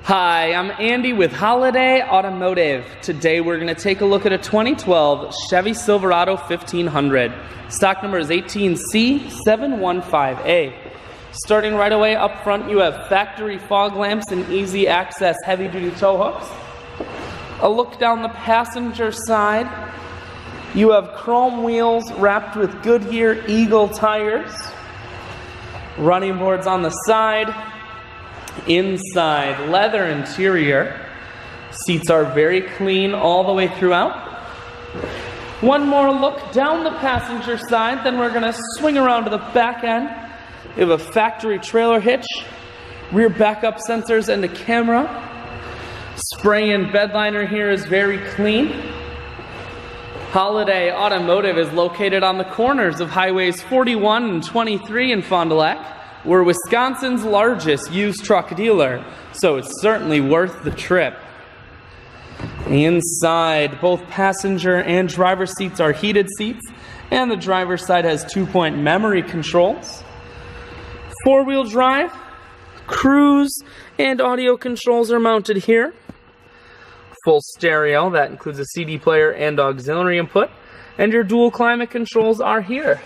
Hi, I'm Andy with Holiday Automotive. Today we're going to take a look at a 2012 Chevy Silverado 1500. Stock number is 18C715A. Starting right away up front, you have factory fog lamps and easy access heavy-duty tow hooks. A look down the passenger side, you have chrome wheels wrapped with Goodyear Eagle tires. Running boards on the side. Inside, leather interior. Seats are very clean all the way throughout. One more look down the passenger side, then we're going to swing around to the back end. We have a factory trailer hitch, rear backup sensors, and a camera. Spray and bed liner here is very clean. Holiday Automotive is located on the corners of highways 41 and 23 in Fond du Lac. We're Wisconsin's largest used truck dealer, so it's certainly worth the trip. Inside, both passenger and driver seats are heated seats, and the driver's side has 2-point memory controls. Four-wheel drive, cruise, and audio controls are mounted here. Full stereo, that includes a CD player and auxiliary input, and your dual climate controls are here.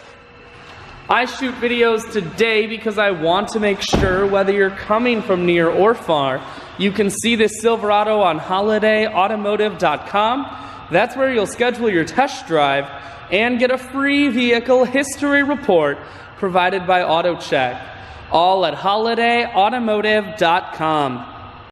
I shoot videos today because I want to make sure whether you're coming from near or far, you can see this Silverado on holidayautomotive.com. That's where you'll schedule your test drive and get a free vehicle history report provided by AutoCheck. All at holidayautomotive.com.